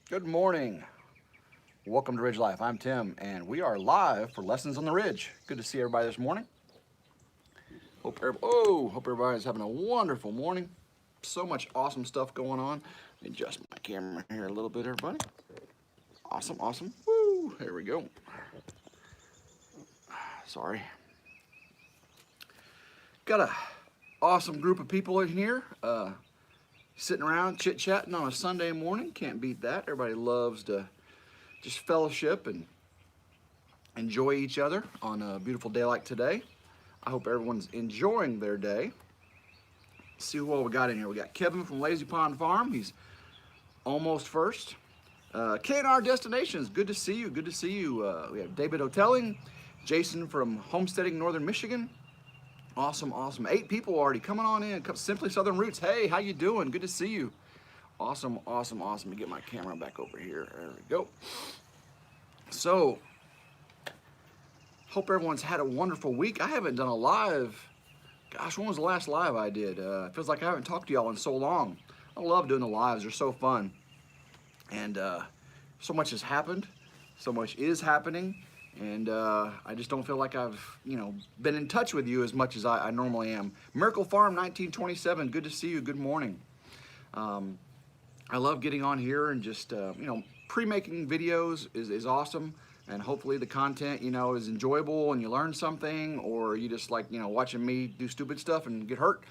Good morning. Welcome to Ridge Life. I'm Tim, and we are live for Lessons on the Ridge. Good to see everybody this morning. Hope everybody's having a wonderful morning. So much awesome stuff going on. Let me adjust my camera here a little bit, everybody. Awesome. Woo! There we go. Sorry. Got a awesome group of people in here. Sitting around chit-chatting on a Sunday morning. Can't beat that. Everybody loves to just fellowship and enjoy each other on a beautiful day like today. I hope everyone's enjoying their day. Let's see what we got in here. We got Kevin from Lazy Pond Farm. He's almost first. K&R Destinations, good to see you. Good to see you. We have David Hotelling, Jason from Homesteading, Northern Michigan. Awesome. 8 people already coming on in. Simply Southern Roots. Hey, how you doing? Good to see you. Awesome. Let me get my camera back over here. There we go. So, hope everyone's had a wonderful week. I haven't done a live. Gosh, when was the last live I did? It feels like I haven't talked to y'all in so long. I love doing the lives. They're so fun. And so much has happened. So much is happening. And I just don't feel like I've, been in touch with you as much as I normally am. Miracle Farm 1927, good to see you. Good morning. I love getting on here and just, pre-making videos is awesome. And hopefully the content, is enjoyable and you learn something, or you just like, watching me do stupid stuff and get hurt,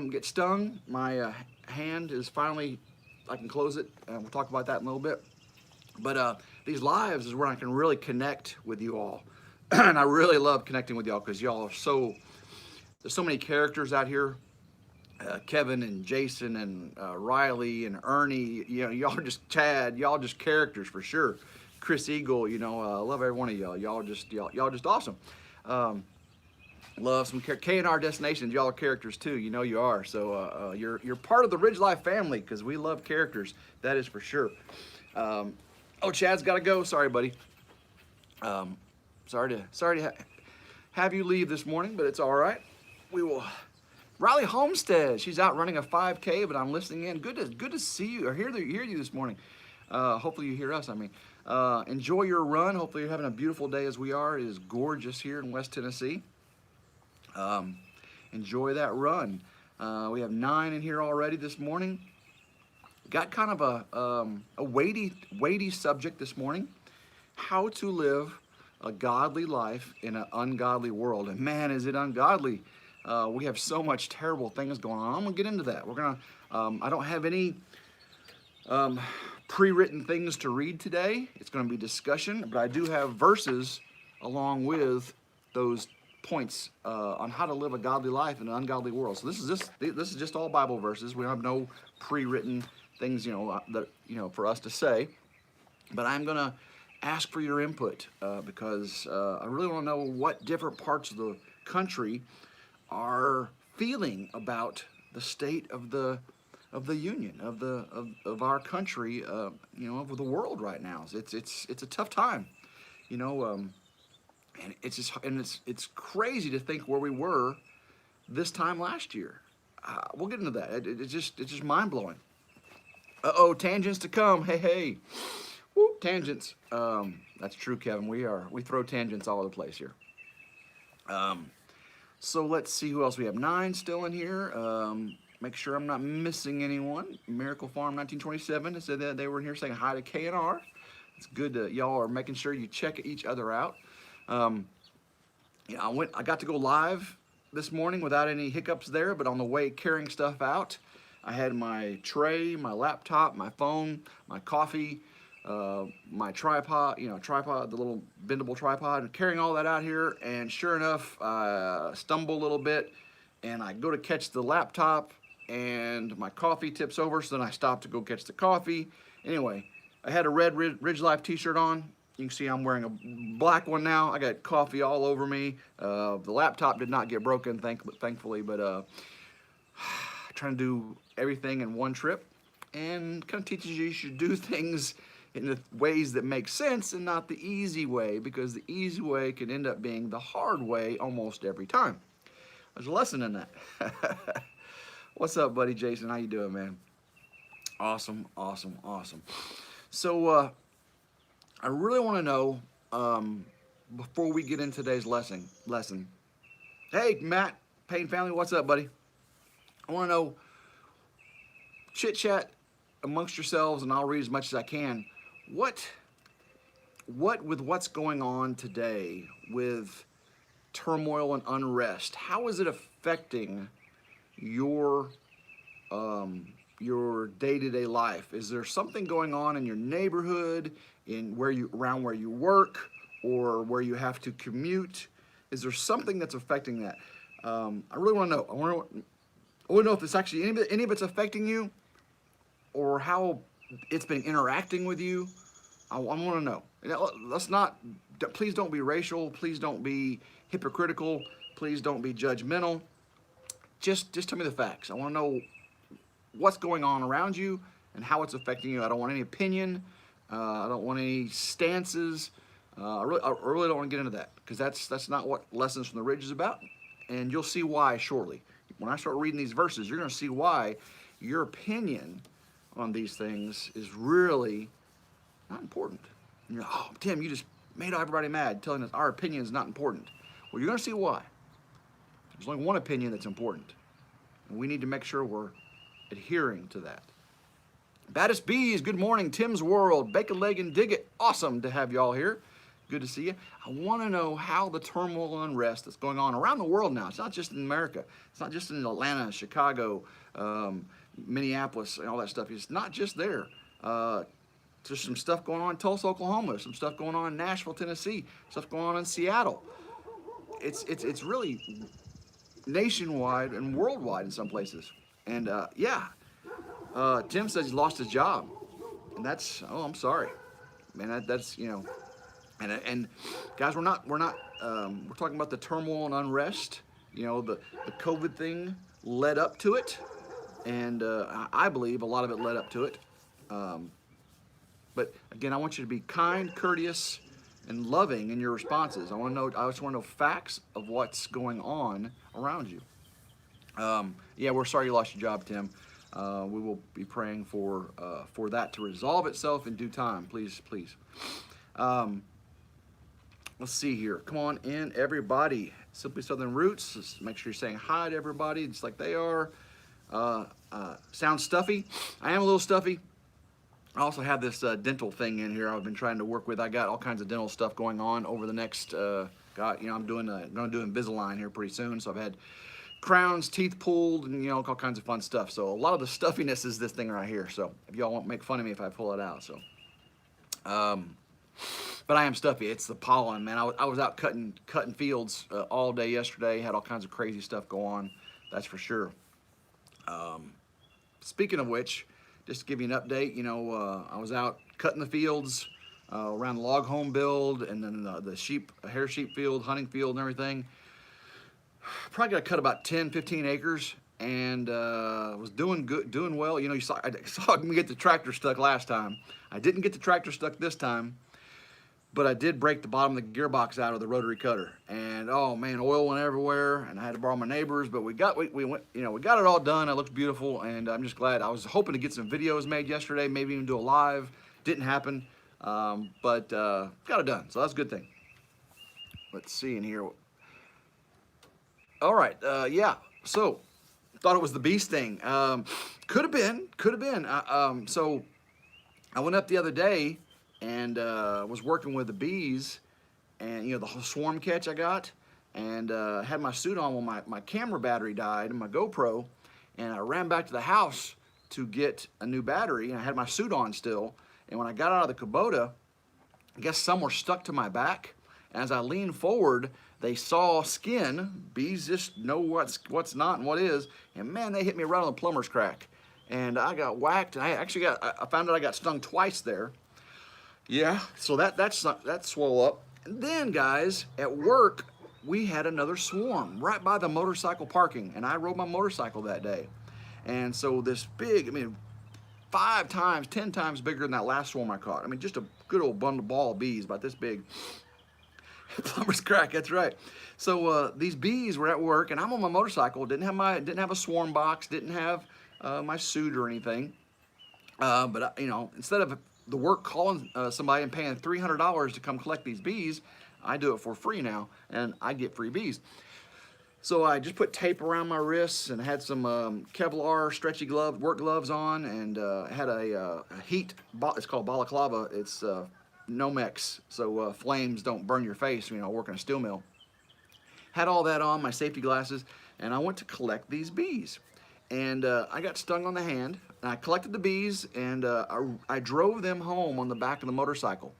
get stung. My hand is finally, I can close it. We'll talk about that in a little bit. But these lives is where I can really connect with you all. And I really love connecting with y'all because y'all are there's so many characters out here. Kevin and Jason and Riley and Ernie, y'all are just Chad, y'all just characters for sure. Chris Eagle, I love every one of y'all. Y'all just awesome. Love some K&R Destinations. Y'all are characters too. You are. So you're part of the Ridge Life family because we love characters. That is for sure. Oh, Chad's got to go. Sorry, buddy. Sorry to have you leave this morning, but it's all right. We will. Riley Homestead. She's out running a 5K, but I'm listening in. Good to see you or hear you this morning. Hopefully you hear us. Enjoy your run. Hopefully you're having a beautiful day as we are. It is gorgeous here in West Tennessee. Enjoy that run. We have 9 in here already this morning. Got kind of a weighty subject this morning. How to live a godly life in an ungodly world. And man, is it ungodly. We have so much terrible things going on. I'm gonna get into that. We're gonna, I don't have any pre-written things to read today. It's gonna be discussion, but I do have verses along with those points on how to live a godly life in an ungodly world. So this is just all Bible verses. We don't have no pre-written things, for us to say. But I'm gonna ask for your input because I really want to know what different parts of the country are feeling about the state of the union of our country, of the world right now. It's a tough time, and it's crazy to think where we were this time last year. We'll get into that. It's just mind blowing. Tangents to come. Hey. Woo, tangents. That's true, Kevin. We throw tangents all over the place here. So let's see who else we have. 9 still in here. Make sure I'm not missing anyone. Miracle Farm 1927 said that they were in here saying hi to K&R. It's good that y'all are making sure you check each other out. I got to go live this morning without any hiccups there, but on the way carrying stuff out, I had my tray, my laptop, my phone, my coffee, my tripod, the little bendable tripod, and carrying all that out here. And sure enough, I stumble a little bit and I go to catch the laptop and my coffee tips over. So then I stop to go catch the coffee. Anyway, I had a red RidgeLife t-shirt on. You can see I'm wearing a black one now. I got coffee all over me. The laptop did not get broken, thankfully, but trying to do everything in one trip, and kind of teaches you should do things in the ways that make sense and not the easy way, because the easy way can end up being the hard way almost every time. There's a lesson in that. What's up, buddy Jason? How you doing, man? Awesome. So I really want to know, before we get into today's lesson. Hey, Matt, Payne family, what's up, buddy? I want to know, chit chat amongst yourselves, and I'll read as much as I can. What with what's going on today with turmoil and unrest? How is it affecting your day-to-day life? Is there something going on in your neighborhood, in around where you work, or where you have to commute? Is there something that's affecting that? I really want to know. I want to know if it's actually any of it's affecting you, or how it's been interacting with you. I want to know. Let's not. Please don't be racial. Please don't be hypocritical. Please don't be judgmental. Just tell me the facts. I want to know what's going on around you and how it's affecting you. I don't want any opinion. I don't want any stances. I really don't want to get into that, because that's not what Lessons from the Ridge is about, and you'll see why shortly. When I start reading these verses, you're going to see why your opinion on these things is really not important. And you're like, oh, Tim, you just made everybody mad telling us our opinion is not important. Well, you're going to see why. There's only one opinion that's important, and we need to make sure we're adhering to that. Baddest Bees, good morning. Tim's World, Bake a Leg and Dig It. Awesome to have y'all here. Good to see you. I want to know how the turmoil and unrest that's going on around the world now. It's not just in America. It's not just in Atlanta, Chicago, Minneapolis, and all that stuff. It's not just there. There's some stuff going on in Tulsa, Oklahoma. Some stuff going on in Nashville, Tennessee. Stuff going on in Seattle. It's really nationwide and worldwide in some places. And Tim says he lost his job, and that's, oh, I'm sorry, man. That's and guys, we're talking about the turmoil and unrest. The COVID thing led up to it, and I believe a lot of it led up to it. But again, I want you to be kind, courteous, and loving in your responses. I just want to know facts of what's going on around you. We're sorry you lost your job, Tim. We will be praying for that to resolve itself in due time. Please. Let's see here. Come on in, everybody. Simply Southern Roots. Just make sure you're saying hi to everybody, just like they are. Sounds stuffy. I am a little stuffy. I also have this dental thing in here I've been trying to work with. I got all kinds of dental stuff going on over the next. I'm going to do Invisalign here pretty soon. So I've had crowns, teeth pulled, and all kinds of fun stuff. So a lot of the stuffiness is this thing right here. So if y'all won't make fun of me if I pull it out. So, but I am stuffy. It's the pollen, man. I was out cutting fields all day yesterday. Had all kinds of crazy stuff go on. That's for sure. Speaking of which, just to give you an update, I was out cutting the fields around the log home build, and then the hair sheep field, hunting field, and everything. Probably got to cut about 10-15 acres, and was doing well. I saw me get the tractor stuck last time. I didn't get the tractor stuck this time, but I did break the bottom of the gearbox out of the rotary cutter, and oh man, oil went everywhere, and I had to borrow my neighbor's, but we got it all done. It looks beautiful, and I'm just glad. I was hoping to get some videos made yesterday, maybe even do a live. Didn't happen, but got it done, so that's a good thing. Let's see in here. All right, so thought it was the beast thing. Could have been. So I went up the other day and was working with the bees, and the whole swarm catch I got, and had my suit on when my camera battery died and my GoPro, and I ran back to the house to get a new battery, and I had my suit on still, and when I got out of the Kubota, I guess some were stuck to my back, and as I leaned forward, they saw skin. Bees just know what's not and what is, and man, they hit me right on the plumber's crack, and I got whacked, and I found out I got stung twice there. Yeah, so that swole up. And then, guys, at work, we had another swarm right by the motorcycle parking, and I rode my motorcycle that day. And so this big, 5 times, 10 times bigger than that last swarm I caught. Just a good old ball of bees, about this big. Plumber's crack, that's right. So these bees were at work, and I'm on my motorcycle. Didn't have a swarm box. Didn't have my suit or anything. But you know, instead of the work calling somebody and paying $300 to come collect these bees, I do it for free now, and I get free bees. So I just put tape around my wrists and had some Kevlar stretchy work gloves on, and had a heat. It's called balaclava. It's Nomex, so flames don't burn your face. You know, working a steel mill. Had all that on, my safety glasses, and I went to collect these bees. And I got stung on the hand, and I collected the bees, and I drove them home on the back of the motorcycle.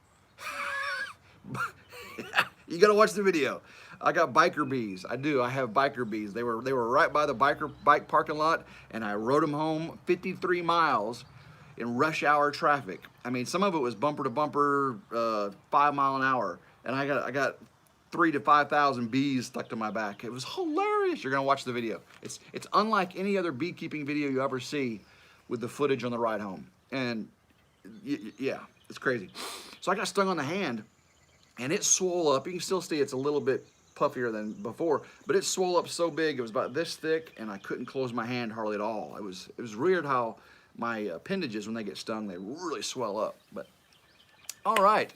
You gotta watch the video. I got biker bees. I do. I have biker bees. They were right by the bike parking lot, and I rode them home 53 miles in rush hour traffic. I mean, some of it was bumper to bumper, 5 mile an hour, and I got 3,000 to 5,000 bees stuck to my back. It was hilarious. You're gonna watch the video. It's unlike any other beekeeping video you ever see, with the footage on the ride home. And yeah, it's crazy. So I got stung on the hand, and it swole up. You can still see it's a little bit puffier than before, but it swole up so big it was about this thick, and I couldn't close my hand hardly at all. It was weird how my appendages, when they get stung, they really swell up. But all right.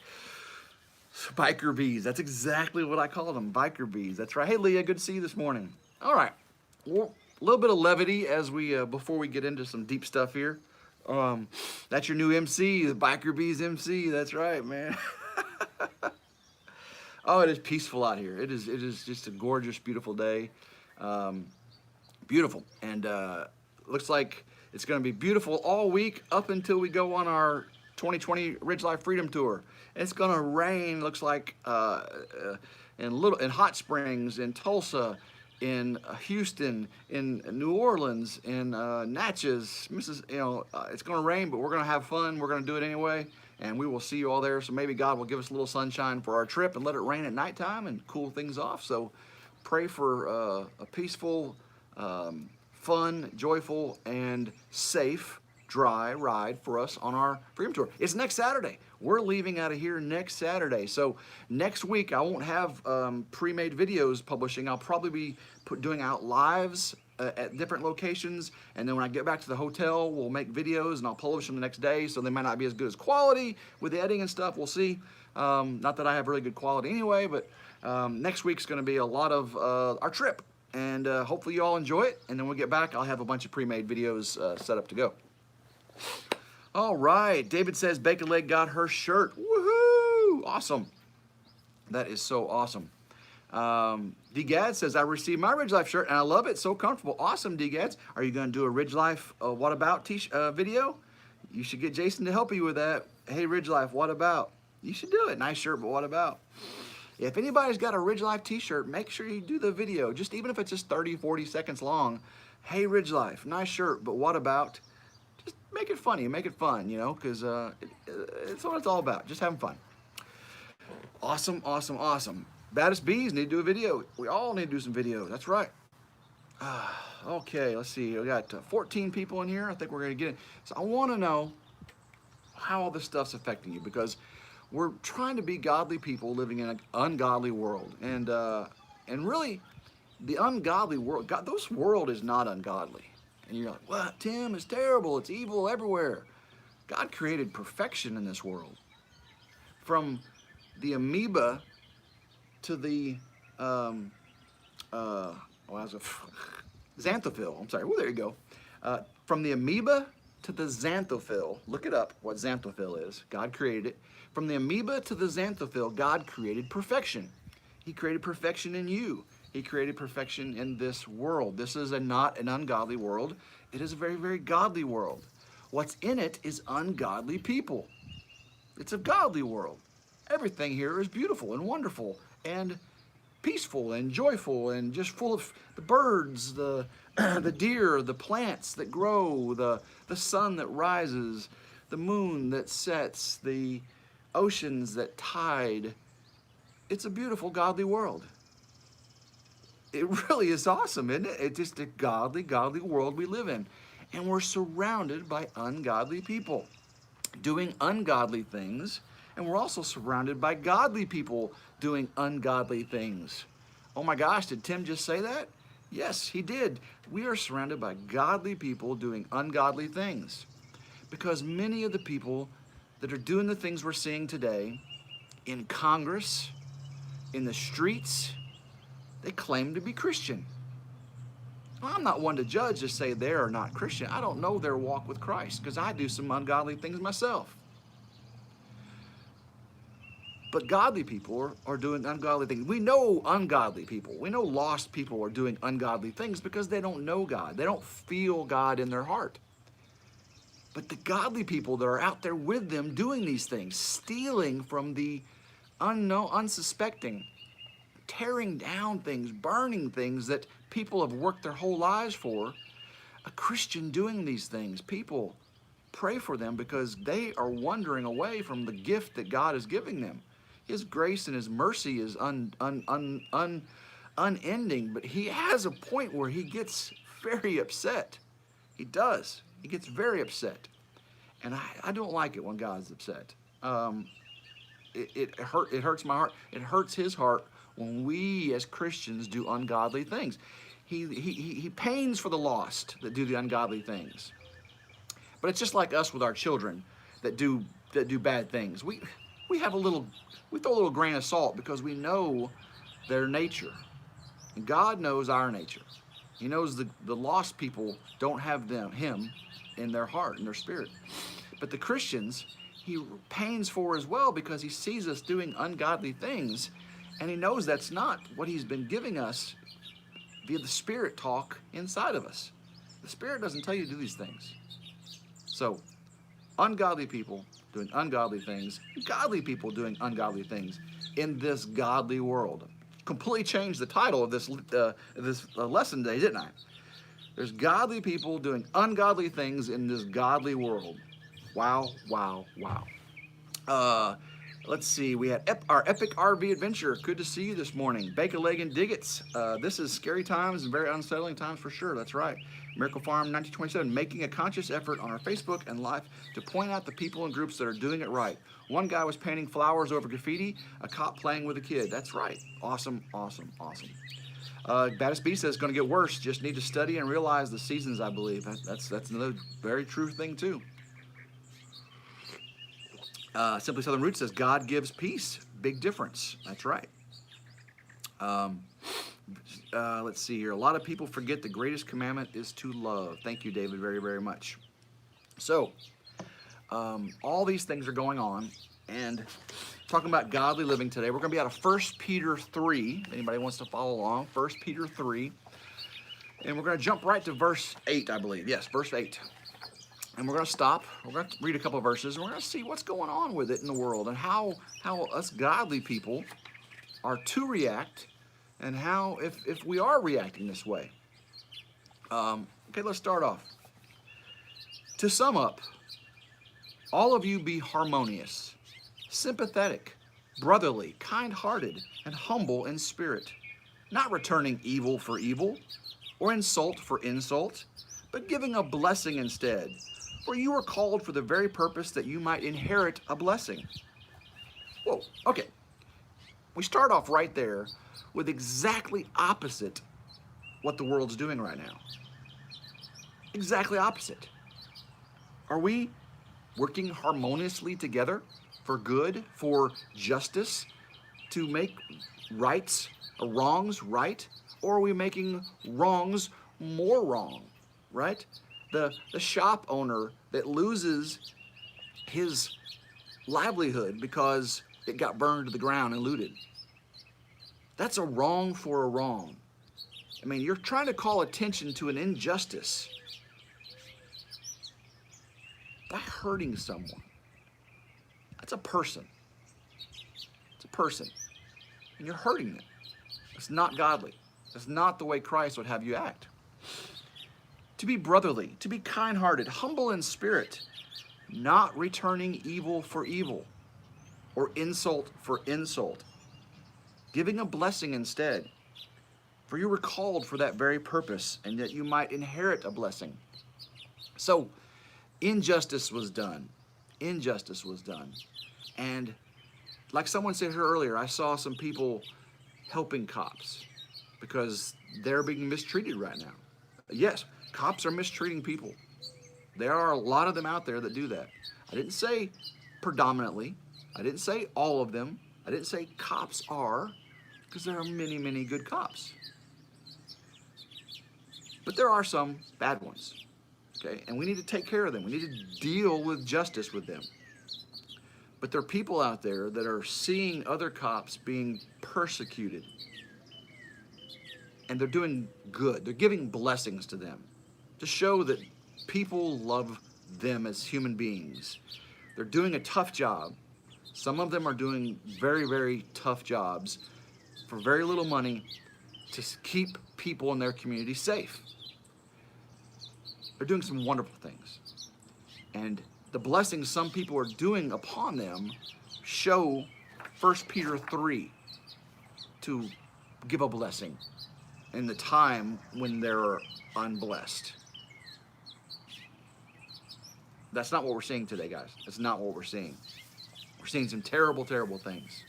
Biker bees, that's exactly what I call them, biker bees. That's right. Hey, Leah, good to see you this morning. All right, well, a little bit of levity as we before we get into some deep stuff here. That's your new MC, the Biker Bees MC. That's right, man. Oh, it is peaceful out here. It is just a gorgeous, beautiful day. Beautiful, and looks like it's going to be beautiful all week up until we go on our 2020 RidgeLife Freedom Tour. It's going to rain, looks like, in Hot Springs, in Tulsa, in Houston, in New Orleans, in Natchez, it's going to rain, but we're going to have fun. We're going to do it anyway, and we will see you all there. So maybe God will give us a little sunshine for our trip and let it rain at nighttime and cool things off. So pray for a peaceful, fun, joyful, and safe, dry ride for us on our Freedom Tour. It's next Saturday. We're leaving out of here next Saturday. So next week I won't have pre-made videos publishing. I'll probably be doing out lives at different locations, and then when I get back to the hotel, we'll make videos and I'll publish them the next day. So they might not be as good as quality with the editing and stuff. We'll see. Not that I have really good quality anyway, but next week's going to be a lot of our trip, and hopefully you all enjoy it. And then when we get back, I'll have a bunch of pre-made videos set up to go. All right, David says Bacon Leg got her shirt. Woohoo! Awesome. That is so awesome. D-Gad says, I received my RidgeLife shirt and I love it. So comfortable. Awesome, D-Gads. Are you going to do a RidgeLife What About video? You should get Jason to help you with that. Hey, RidgeLife, what about? You should do it. Nice shirt, but what about? If anybody's got a RidgeLife t-shirt, make sure you do the video. Just even if it's just 30, 40 seconds long. Hey, RidgeLife, nice shirt, but what about? Just make it funny, make it fun, you know, because it's what it's all about, just having fun. Awesome, awesome, awesome. Baddest Bees need to do a video. We all need to do some video, that's right. Okay, let's see, we got 14 people in here. I think we're going to get it. So I want to know how all this stuff's affecting you, because we're trying to be godly people living in an ungodly world. And really, the ungodly world, this world is not ungodly. And you're like, what, Tim, it's terrible, it's evil everywhere. God created perfection in this world. From the amoeba to the xanthophil, I'm sorry, well, there you go. From the amoeba to the xanthophil, look it up, what xanthophil is. God created it. From the amoeba to the xanthophil, God created perfection. He created perfection in you. He created perfection in this world. This is not an ungodly world. It is a very, very godly world. What's in it is ungodly people. It's a godly world. Everything here is beautiful and wonderful and peaceful and joyful and just full of the birds, the deer, the plants that grow, the sun that rises, the moon that sets, the oceans that tide. It's a beautiful, godly world. It really is awesome, isn't it? It's just a godly, godly world we live in. And we're surrounded by ungodly people doing ungodly things. And we're also surrounded by godly people doing ungodly things. Oh my gosh, did Tim just say that? Yes, he did. We are surrounded by godly people doing ungodly things. Because many of the people that are doing the things we're seeing today in Congress, in the streets, they claim to be Christian. Well, I'm not one to judge to say they're not Christian. I don't know their walk with Christ because I do some ungodly things myself. But godly people are doing ungodly things. We know ungodly people. We know lost people are doing ungodly things because they don't know God. They don't feel God in their heart. But the godly people that are out there with them doing these things, stealing from the unknown, unsuspecting, tearing down things, burning things that people have worked their whole lives for, a Christian doing these things, people pray for them because they are wandering away from the gift that God is giving them. His grace and His mercy is unending, but He has a point where He gets very upset. He does. He gets very upset. And I don't like it when God's upset. It hurts my heart. It hurts His heart when we as Christians do ungodly things. He pains for the lost that do the ungodly things. But it's just like us with our children that do bad things. We throw a little grain of salt because we know their nature. And God knows our nature. He knows the lost people don't have Him in their heart, in their spirit. But the Christians, He pains for as well because He sees us doing ungodly things, and He knows that's not what He's been giving us via the Spirit talk inside of us. The Spirit doesn't tell you to do these things. So, ungodly people doing ungodly things, godly people doing ungodly things in this godly world. Completely changed the title of this lesson today, didn't I? There's godly people doing ungodly things in this godly world. Wow, wow, wow. Let's see, we had our epic RV adventure. Good to see you this morning. Bake a leg and Diggets. This is scary times and very unsettling times for sure. That's right. Miracle Farm 1927, making a conscious effort on our Facebook and live to point out the people and groups that are doing it right. One guy was painting flowers over graffiti, a cop playing with a kid. That's right. Awesome, awesome, awesome. Baddest B says, going to get worse. Just need to study and realize the seasons, I believe. That's another very true thing, too. Simply Southern Roots says, God gives peace. Big difference. That's right. Let's see here. A lot of people forget the greatest commandment is to love. Thank you, David, very, very much. So, all these things are going on, and talking about godly living today, we're going to be out of 1 Peter 3. If anybody wants to follow along, 1 Peter 3. And we're going to jump right to verse 8, I believe. Yes, verse 8. And we're going to stop. We're going to read a couple of verses, and we're going to see what's going on with it in the world and how us godly people are to react, and how if we are reacting this way. Okay, let's start off. To sum up, all of you be harmonious, sympathetic, brotherly, kind-hearted, and humble in spirit, not returning evil for evil or insult for insult, but giving a blessing instead. For you are called for the very purpose that you might inherit a blessing. Whoa, okay. We start off right there with exactly opposite what the world's doing right now. Exactly opposite. Are we working harmoniously together for good, for justice, to make wrongs right? Or are we making wrongs more wrong, right? The shop owner that loses his livelihood because it got burned to the ground and looted. That's a wrong for a wrong. I mean, you're trying to call attention to an injustice by hurting someone. That's a person. It's a person. And you're hurting them. It's not godly. It's not the way Christ would have you act. To be brotherly, to be kind-hearted, humble in spirit, not returning evil for evil or insult for insult, giving a blessing instead. For you were called for that very purpose, and that you might inherit a blessing. So, injustice was done. Injustice was done. And like someone said here earlier, I saw some people helping cops because they're being mistreated right now. Yes, cops are mistreating people. There are a lot of them out there that do that. I didn't say predominantly. I didn't say all of them. I didn't say cops are, because there are many, many good cops. But there are some bad ones, okay? And we need to take care of them. We need to deal with justice with them. But there are people out there that are seeing other cops being persecuted. And they're doing good. They're giving blessings to them to show that people love them as human beings. They're doing a tough job. Some of them are doing very, very tough jobs for very little money to keep people in their community safe. They're doing some wonderful things. And the blessings some people are doing upon them show 1 Peter 3 to give a blessing in the time when they're unblessed. That's not what we're seeing today, guys. That's not what we're seeing. We're seeing some terrible, terrible things.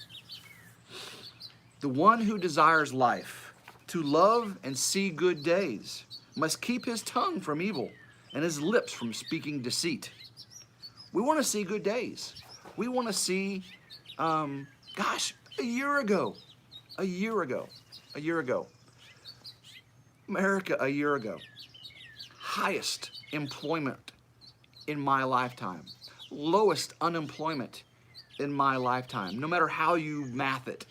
The one who desires life, to love and see good days, must keep his tongue from evil and his lips from speaking deceit. We want to see good days. We want to see, a year ago, America a year ago, highest employment in my lifetime, lowest unemployment in my lifetime, no matter how you math it,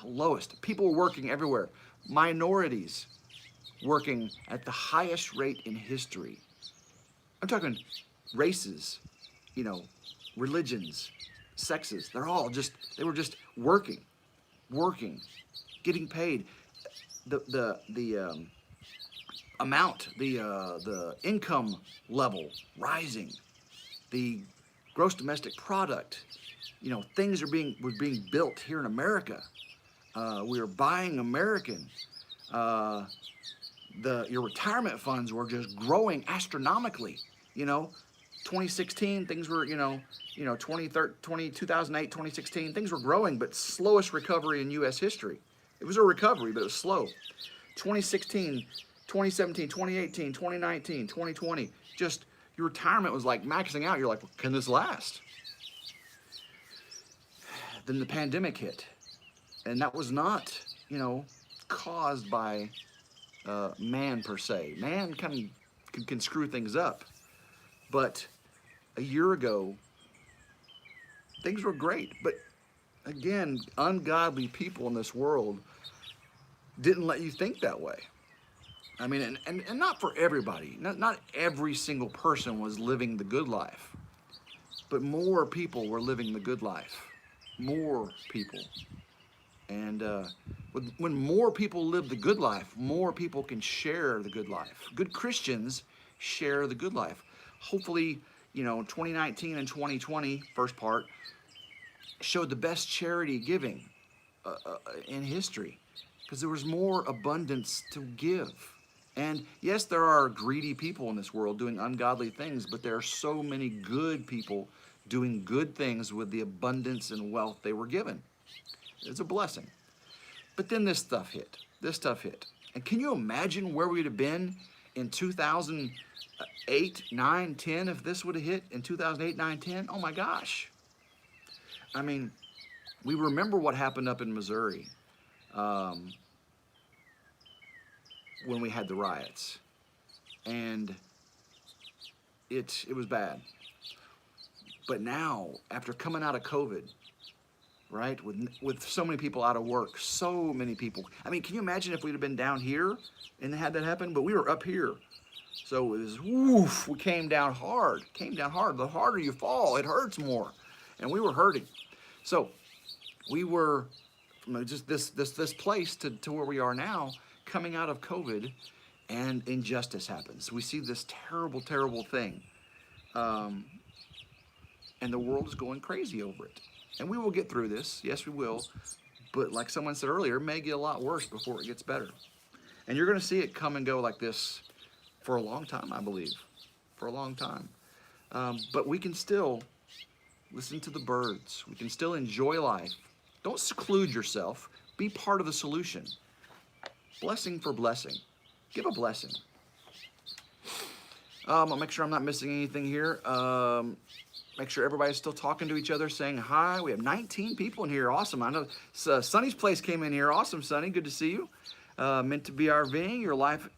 lowest. People were working everywhere. Minorities working at the highest rate in history. I'm talking races, religions, sexes. They were just working, getting paid. The amount, the income level rising, the gross domestic product, things were being built here in America. We were buying American. Your retirement funds were just growing astronomically. 2016, things were, 2008, 2016, things were growing, but slowest recovery in U.S. history. It was a recovery, but it was slow. 2016, 2017, 2018, 2019, 2020, just your retirement was like maxing out. You're like, can this last? Then the pandemic hit, and that was not, caused by man per se. Man kind of can screw things up. But a year ago, things were great. But again, ungodly people in this world didn't let you think that way. I mean, and not for everybody. Not every single person was living the good life. But more people were living the good life. More people. And when more people live the good life, more people can share the good life. Good Christians share the good life. Hopefully, 2019 and 2020, first part, showed the best charity giving in history, because there was more abundance to give. And yes, there are greedy people in this world doing ungodly things, but there are so many good people doing good things with the abundance and wealth they were given. It's a blessing. But then this stuff hit. And can you imagine where we'd have been in 2008, 9, 10 if this would have hit in 2008, 9, 10? Oh my gosh. I mean, we remember what happened up in Missouri when we had the riots. And it was bad. But now, after coming out of COVID, right, with so many people out of work, so many people. I mean, can you imagine if we'd have been down here and had that happen? But we were up here. So it was, woof, we came down hard. The harder you fall, it hurts more. And we were hurting. So we were from just this place to where we are now, coming out of COVID, and injustice happens. We see this terrible, terrible thing. And the world is going crazy over it. And we will get through this. Yes, we will. But like someone said earlier, it may get a lot worse before it gets better. And you're going to see it come and go like this for a long time, I believe. For a long time. But we can still listen to the birds. We can still enjoy life. Don't seclude yourself. Be part of the solution. Blessing for blessing. Give a blessing. I'll make sure I'm not missing anything here. Make sure everybody's still talking to each other, saying hi. We have 19 people in here. Awesome. I know Sonny's Place came in here. Awesome, Sonny. Good to see you. Meant to be RVing. Your life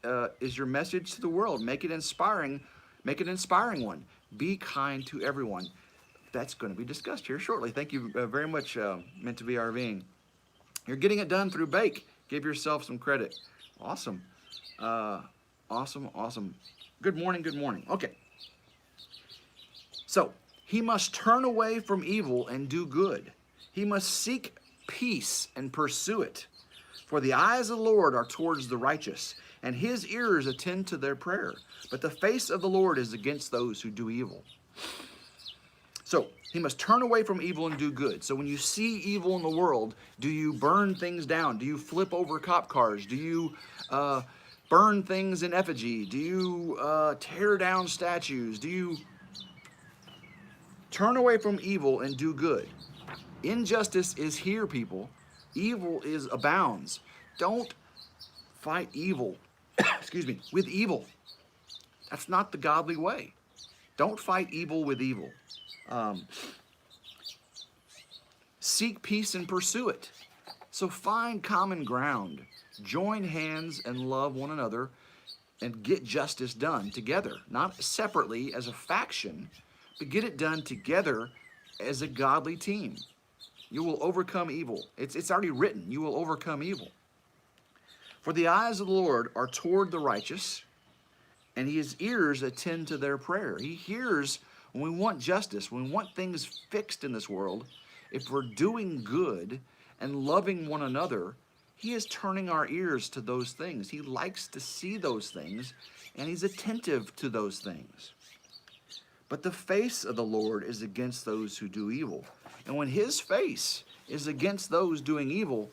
is your message to the world. Make it inspiring. Make it an inspiring one. Be kind to everyone. That's going to be discussed here shortly. Thank you very much, Meant to be RVing. You're getting it done through Bake. Give yourself some credit. Awesome. Awesome. Good morning, good morning. Okay. So, he must turn away from evil and do good. He must seek peace and pursue it. For the eyes of the Lord are towards the righteous, and his ears attend to their prayer. But the face of the Lord is against those who do evil. So, he must turn away from evil and do good. So when you see evil in the world, do you burn things down? Do you flip over cop cars? Do you burn things in effigy? Do you tear down statues? Do you turn away from evil and do good? Injustice is here, people. Evil is abounds. Don't fight evil, excuse me, with evil. That's not the godly way. Don't fight evil with evil. Seek peace and pursue it. So find common ground. Join hands and love one another and get justice done together. Not separately as a faction, but get it done together as a godly team. You will overcome evil. It's already written. You will overcome evil. For the eyes of the Lord are toward the righteous, and his ears attend to their prayer. He hears when we want justice, when we want things fixed in this world. If we're doing good and loving one another, he is turning our ears to those things. He likes to see those things, and he's attentive to those things. But the face of the Lord is against those who do evil. And when his face is against those doing evil,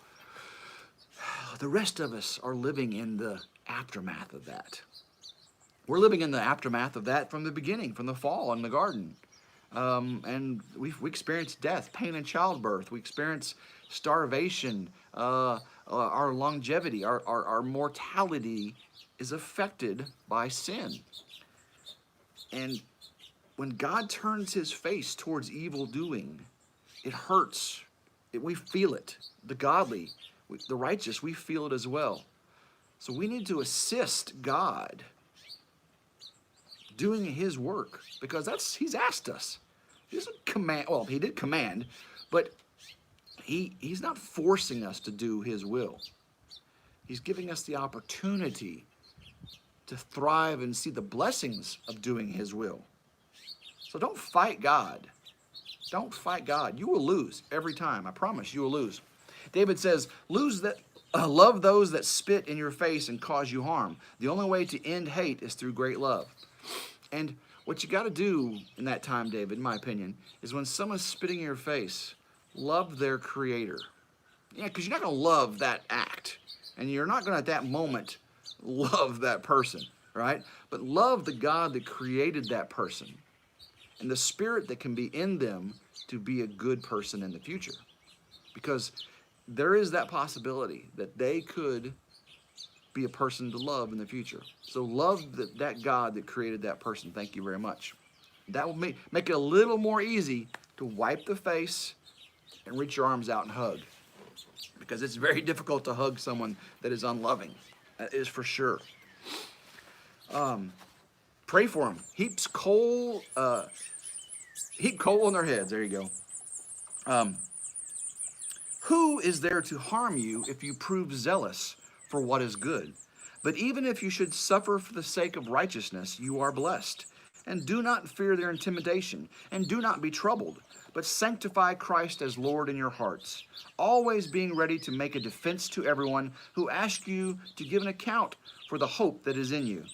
the rest of us are living in the aftermath of that. We're living in the aftermath of that from the beginning, from the fall in the garden. And we experience death, pain, and childbirth. We experience starvation. Our longevity, our mortality is affected by sin. And when God turns his face towards evil doing, it hurts. We feel it. The godly, the righteous, we feel it as well. So we need to assist God doing his work, because he's asked us. He doesn't command, well, he did command, but he's not forcing us to do his will. He's giving us the opportunity to thrive and see the blessings of doing his will. So don't fight God. Don't fight God. You will lose every time. I promise you will lose. David says, love those that spit in your face and cause you harm. The only way to end hate is through great love. And what you got to do in that time, David, in my opinion, is when someone's spitting in your face, love their creator. Yeah, because you're not going to love that act. And you're not going to, at that moment, love that person, right? But love the God that created that person and the spirit that can be in them to be a good person in the future. Because there is that possibility that they could be a person to love in the future. So love that God that created that person. Thank you very much. That will make it a little more easy to wipe the face and reach your arms out and hug. Because it's very difficult to hug someone that is unloving. That is for sure. Pray for them. Heap coal on their heads. There you go. Who is there to harm you if you prove zealous for what is good? But even if you should suffer for the sake of righteousness, you are blessed. And do not fear their intimidation, and do not be troubled, but sanctify Christ as Lord in your hearts, always being ready to make a defense to everyone who asks you to give an account for the hope that is in you,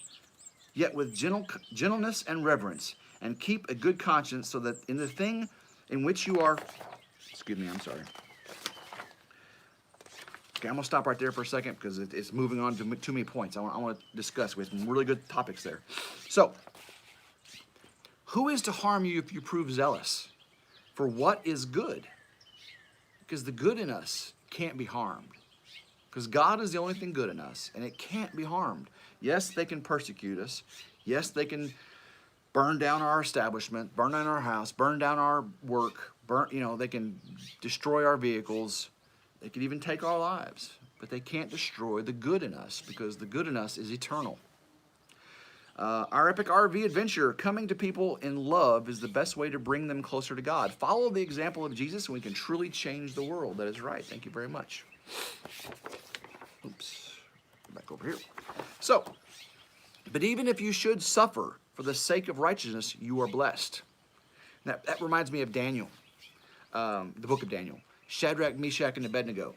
yet with gentleness and reverence, and keep a good conscience, so that in the thing in which you are, I'm sorry. Okay, I'm going to stop right there for a second because it's moving on to too many points. I want to discuss with some really good topics there. So, who is to harm you if you prove zealous for what is good? Because the good in us can't be harmed. Because God is the only thing good in us, and it can't be harmed. Yes, they can persecute us. Yes, they can burn down our establishment, burn down our house, burn down our work, they can destroy our vehicles. They can even take our lives, but they can't destroy the good in us, because the good in us is eternal. Our epic RV adventure, coming to people in love, is the best way to bring them closer to God. Follow the example of Jesus and we can truly change the world. That is right. Thank you very much. Oops. Back over here. So, but even if you should suffer for the sake of righteousness, you are blessed. That reminds me of Daniel, the book of Daniel. Shadrach, Meshach, and Abednego,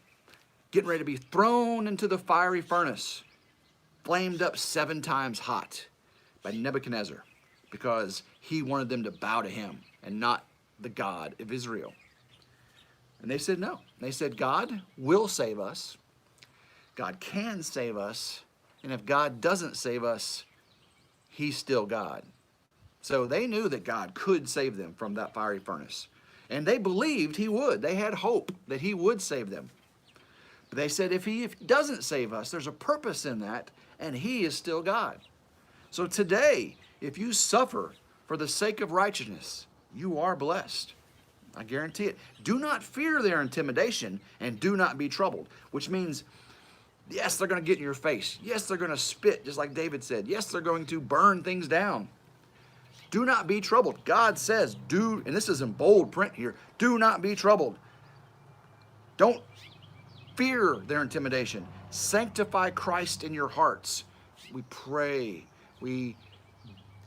getting ready to be thrown into the fiery furnace, flamed up 7 times hot by Nebuchadnezzar, because he wanted them to bow to him and not the God of Israel. And they said no. They said, God will save us. God can save us. And if God doesn't save us, he's still God. So they knew that God could save them from that fiery furnace. And they believed he would. They had hope that he would save them. But they said, if he doesn't save us, there's a purpose in that, and he is still God. So today, if you suffer for the sake of righteousness, you are blessed. I guarantee it. Do not fear their intimidation, and do not be troubled. Which means, yes, they're going to get in your face. Yes, they're going to spit, just like David said. Yes, they're going to burn things down. Do not be troubled. God says, and this is in bold print here, do not be troubled. Don't fear their intimidation. Sanctify Christ in your hearts. We pray. We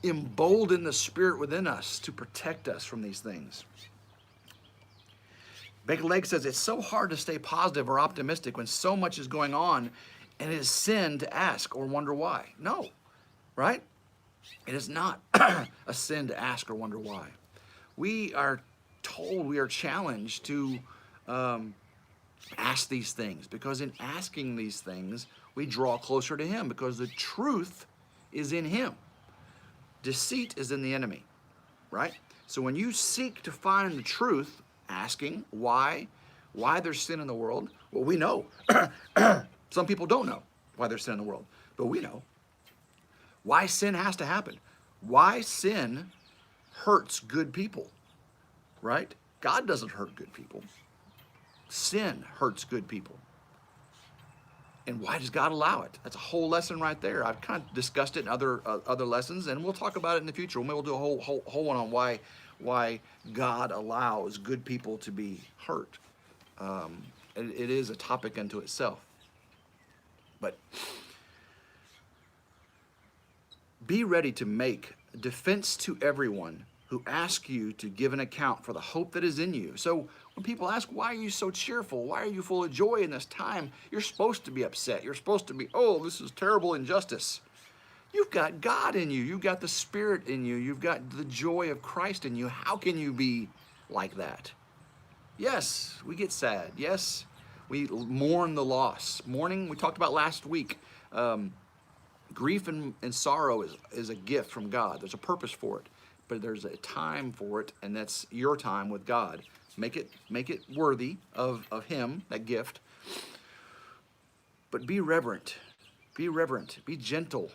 embolden the Spirit within us to protect us from these things. Baked Leg says, it's so hard to stay positive or optimistic when so much is going on, and it is sin to ask or wonder why. No, right? It is not a sin to ask or wonder why. We are told, we are challenged to ask these things, because in asking these things, we draw closer to him, because the truth is in him. Deceit is in the enemy, right? So when you seek to find the truth, asking why there's sin in the world, well, we know. Some people don't know why there's sin in the world, but we know. Why sin has to happen. Why sin hurts good people, right? God doesn't hurt good people. Sin hurts good people. And why does God allow it? That's a whole lesson right there. I've kind of discussed it in other lessons, and we'll talk about it in the future. Maybe we'll do a whole one on why God allows good people to be hurt. It is a topic unto itself. But be ready to make defense to everyone who asks you to give an account for the hope that is in you. So when people ask, why are you so cheerful? Why are you full of joy in this time? You're supposed to be upset. You're supposed to be, oh, this is terrible injustice. You've got God in you. You've got the Spirit in you. You've got the joy of Christ in you. How can you be like that? Yes, we get sad. Yes, we mourn the loss. Mourning, we talked about last week. Grief and sorrow is a gift from God. There's a purpose for it, but there's a time for it, and that's your time with God. Make it worthy of him, that gift. But be reverent. Be reverent. Be gentle,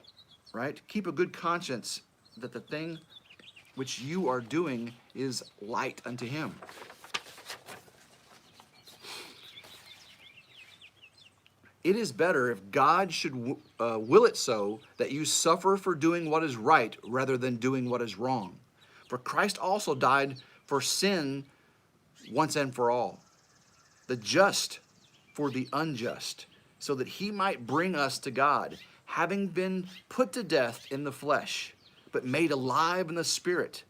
right? Keep a good conscience that the thing which you are doing is light unto him. It is better if God should will it so that you suffer for doing what is right rather than doing what is wrong. For Christ also died for sin once and for all, the just for the unjust, so that he might bring us to God, having been put to death in the flesh, but made alive in the Spirit,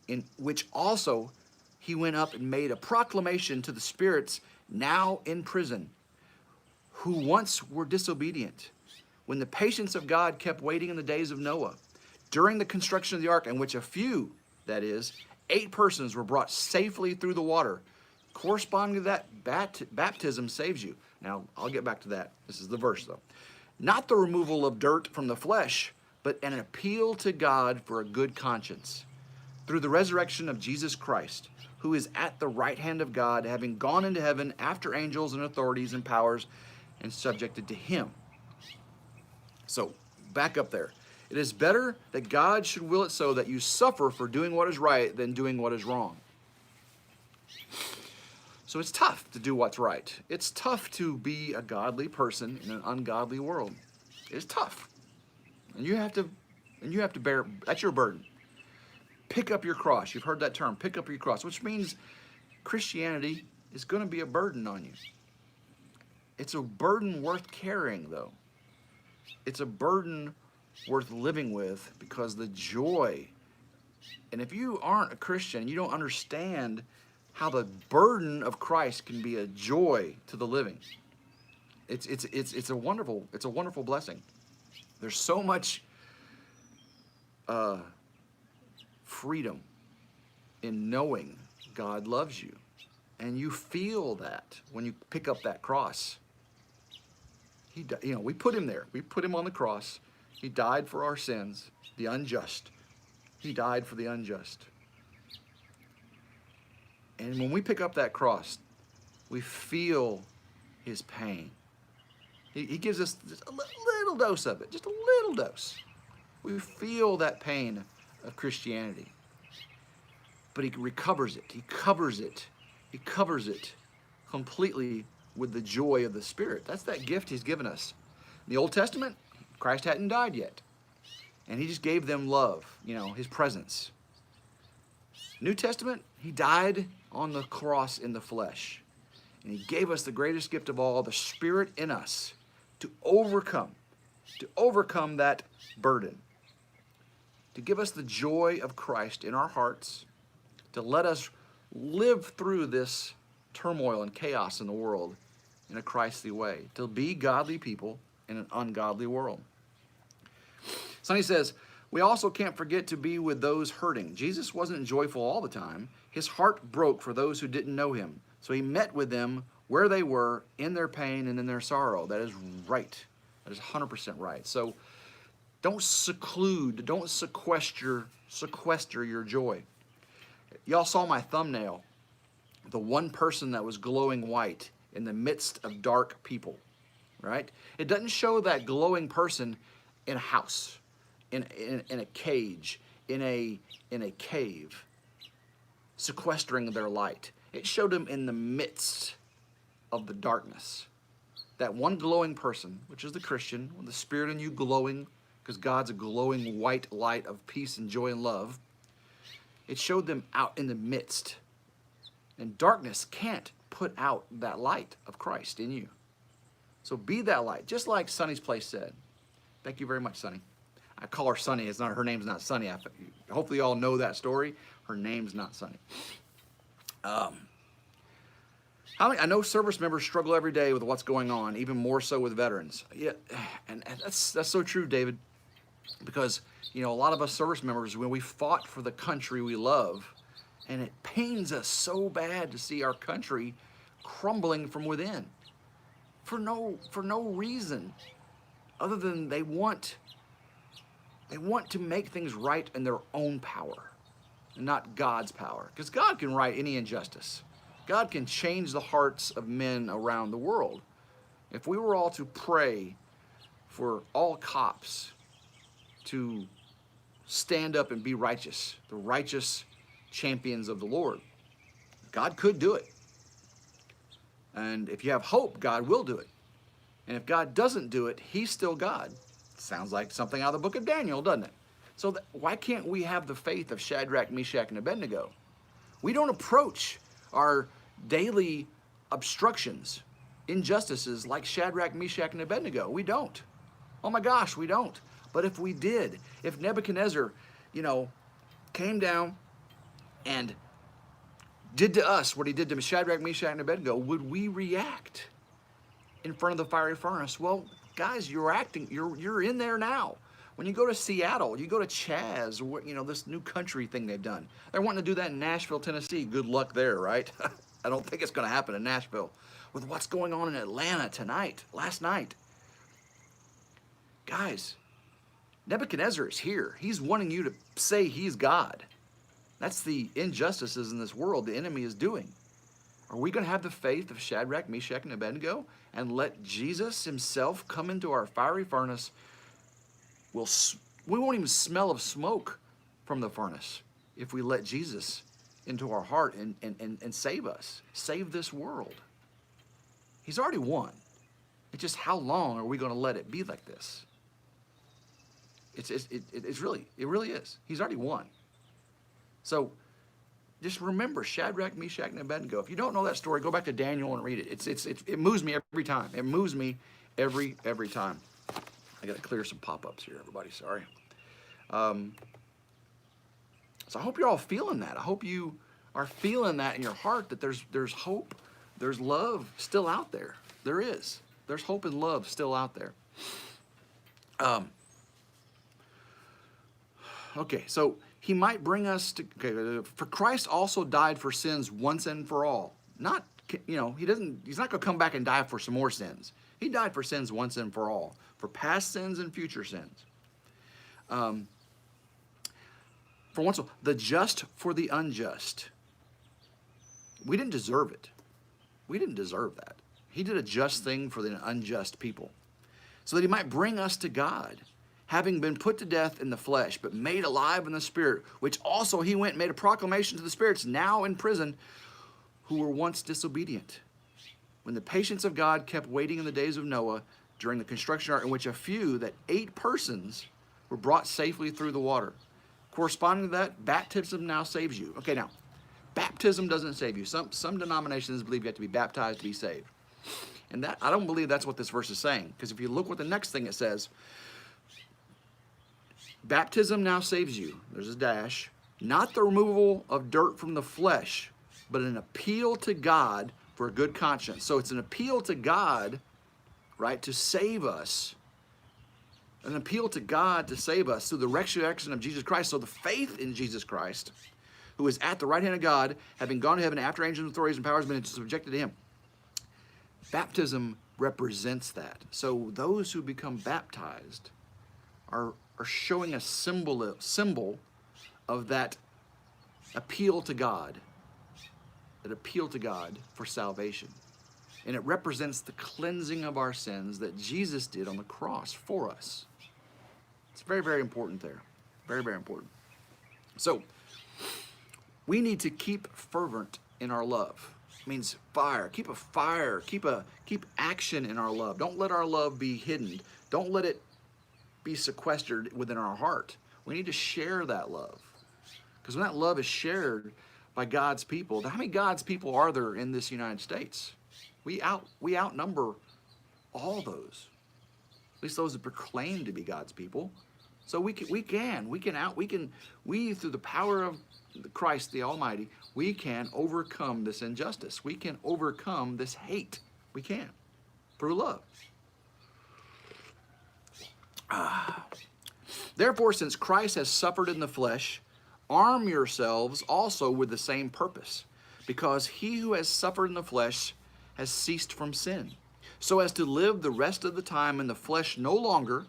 in which also he went up and made a proclamation to the spirits now in prison, who once were disobedient, when the patience of God kept waiting in the days of Noah, during the construction of the ark, in which a few, that is, 8 persons were brought safely through the water. Corresponding to that, baptism saves you. Now, I'll get back to that. This is the verse, though. Not the removal of dirt from the flesh, but an appeal to God for a good conscience, through the resurrection of Jesus Christ, who is at the right hand of God, having gone into heaven after angels and authorities and powers, and subjected to him. So, back up there. It is better that God should will it so that you suffer for doing what is right than doing what is wrong. So it's tough to do what's right. It's tough to be a godly person in an ungodly world. It's tough. And you have to bear, that's your burden. Pick up your cross. You've heard that term, pick up your cross, which means Christianity is going to be a burden on you. It's a burden worth carrying, though. It's a burden worth living with, because the joy, and if you aren't a Christian, you don't understand how the burden of Christ can be a joy to the living. It's a wonderful blessing. There's so much freedom in knowing God loves you, and you feel that when you pick up that cross. We put him there. We put him on the cross. He died for our sins, the unjust. He died for the unjust. And when we pick up that cross, we feel his pain. He gives us just a little dose of it, just a little dose. We feel that pain of Christianity. But he recovers it. He covers it. He covers it completely with the joy of the Spirit. That's that gift he's given us. In the Old Testament, Christ hadn't died yet. And he just gave them love, his presence. New Testament, he died on the cross in the flesh. And he gave us the greatest gift of all, the Spirit in us, to overcome that burden. To give us the joy of Christ in our hearts, to let us live through this turmoil and chaos in the world in a Christly way, to be godly people in an ungodly world. Sonny says, we also can't forget to be with those hurting. Jesus wasn't joyful all the time. His heart broke for those who didn't know him. So he met with them where they were, in their pain and in their sorrow. That is right. That is 100% right. So don't don't sequester your joy. Y'all saw my thumbnail, the one person that was glowing white in the midst of dark people, right? It doesn't show that glowing person in a house, in a cage, in a cave, sequestering their light. It showed them in the midst of the darkness. That one glowing person, which is the Christian, with the Spirit in you glowing, because God's a glowing white light of peace and joy and love. It showed them out in the midst. And darkness can't put out that light of Christ in you. So be that light, just like Sonny's Place said. Thank you very much, Sonny. I call her Sonny. Her name's not Sonny. Hopefully you all know that story. Her name's not Sonny. I know service members struggle every day with what's going on, even more so with veterans. Yeah, and that's so true, David, because a lot of us service members, when we fought for the country we love, and it pains us so bad to see our country crumbling from within for no reason other than they want to make things right in their own power and not God's power, because God can right any injustice. God can change the hearts of men around the world. If we were all to pray for all cops to stand up and be righteous, the righteous champions of the Lord, God could do it. And if you have hope, God will do it. And if God doesn't do it, he's still God. Sounds like something out of the book of Daniel, doesn't it? So why can't we have the faith of Shadrach, Meshach, and Abednego? We don't approach our daily obstructions, injustices like Shadrach, Meshach, and Abednego. We don't. Oh my gosh, we don't. But if we did, if Nebuchadnezzar, came down and did to us what he did to Shadrach, Meshach, and Abednego, would we react in front of the fiery furnace? Well, guys, you're in there now. When you go to Seattle, you go to Chaz, or this new country thing they've done. They're wanting to do that in Nashville, Tennessee. Good luck there, right? I don't think it's going to happen in Nashville. With what's going on in Atlanta last night. Guys, Nebuchadnezzar is here. He's wanting you to say he's God. That's the injustices in this world the enemy is doing. Are we going to have the faith of Shadrach, Meshach, and Abednego and let Jesus himself come into our fiery furnace? We'll We won't even smell of smoke from the furnace if we let Jesus into our heart and save us, save this world. He's already won. It's just how long are we going to let it be like this? It really is. He's already won. So just remember Shadrach, Meshach, and Abednego. If you don't know that story, go back to Daniel and read it. It moves me every time. It moves me every time. I got to clear some pop-ups here, everybody. Sorry. So I hope you're all feeling that. I hope you are feeling that in your heart, that there's hope, there's love still out there. There is. There's hope and love still out there. Okay, so he might bring us to, for Christ also died for sins once and for all. Not, he's not going to come back and die for some more sins. He died for sins once and for all, for past sins and future sins. For once, the just for the unjust. We didn't deserve it. We didn't deserve that. He did a just thing for the unjust people, so that he might bring us to God, having been put to death in the flesh, but made alive in the spirit, which also he went and made a proclamation to the spirits now in prison, who were once disobedient, when the patience of God kept waiting in the days of Noah during the construction ark, in which a few, that 8 persons, were brought safely through the water. Corresponding to that, baptism now saves you. Okay, now, baptism doesn't save you. Some denominations believe you have to be baptized to be saved. And that, I don't believe that's what this verse is saying, because if you look what the next thing it says, baptism now saves you. There's a dash. Not the removal of dirt from the flesh, but an appeal to God for a good conscience. So it's an appeal to God, right, to save us. An appeal to God to save us through the resurrection of Jesus Christ. So the faith in Jesus Christ, who is at the right hand of God, having gone to heaven after angels, authorities, and powers have been subjected to him. Baptism represents that. So those who become baptized are showing a symbol of that appeal to God, for salvation. And it represents the cleansing of our sins that Jesus did on the cross for us. It's very, very important there. Very, very important. So we need to keep fervent in our love. It means fire. Keep a fire. Keep action in our love. Don't let our love be hidden. Don't let it be sequestered within our heart. We need to share that love. Because when that love is shared by God's people, how many God's people are there in this United States? We outnumber all those. At least those that proclaim to be God's people. So we through the power of Christ the Almighty, we can overcome this injustice. We can overcome this hate. We can, through love. Therefore, since Christ has suffered in the flesh, arm yourselves also with the same purpose, because he who has suffered in the flesh has ceased from sin, so as to live the rest of the time in the flesh no longer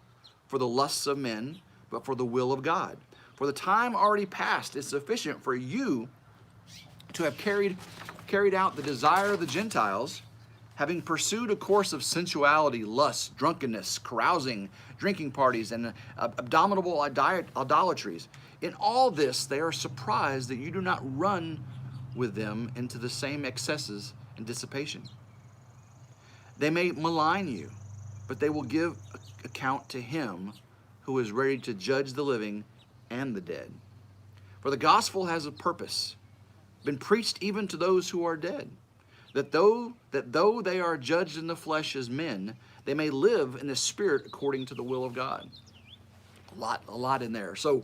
for the lusts of men, but for the will of God. For the time already past is sufficient for you to have carried out the desire of the Gentiles, having pursued a course of sensuality, lust, drunkenness, carousing, drinking parties, and abominable idolatries. In all this they are surprised that you do not run with them into the same excesses and dissipation. They may malign you, but they will give account to him who is ready to judge the living and the dead. For the gospel has a purpose, been preached even to those who are dead, that though they are judged in the flesh as men, they may live in the spirit according to the will of God. A lot in there. So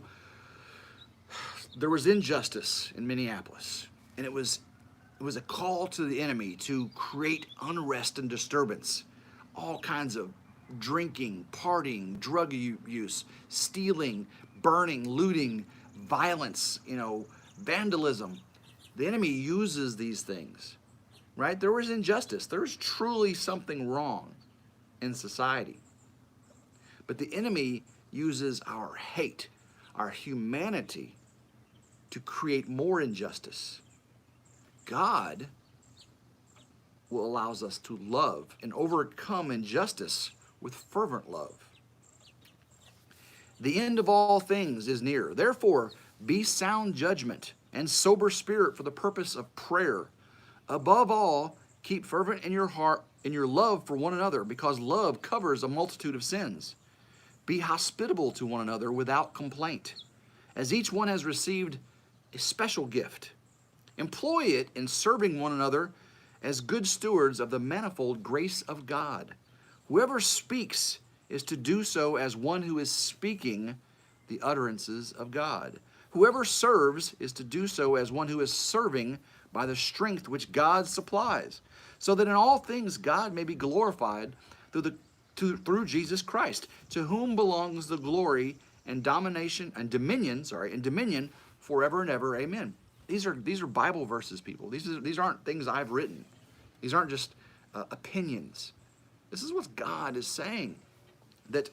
there was injustice in Minneapolis, and it was a call to the enemy to create unrest and disturbance, all kinds of drinking, partying, drug use, stealing, burning, looting, violence, vandalism. The enemy uses these things, right? There was injustice. There's truly something wrong in society. But the enemy uses our hate, our humanity, to create more injustice. God allows us to love and overcome injustice with fervent love. The end of all things is near. Therefore, be sound judgment and sober spirit for the purpose of prayer. Above all, keep fervent in your heart in your love for one another, because love covers a multitude of sins. Be hospitable to one another without complaint, as each one has received a special gift. Employ it in serving one another as good stewards of the manifold grace of God. Whoever speaks is to do so as one who is speaking the utterances of God. Whoever serves is to do so as one who is serving by the strength which God supplies, so that in all things God may be glorified through Jesus Christ, to whom belongs the glory and dominion forever and ever. Amen. These are Bible verses, people. These aren't things I've written. These aren't just opinions. This is what God is saying, that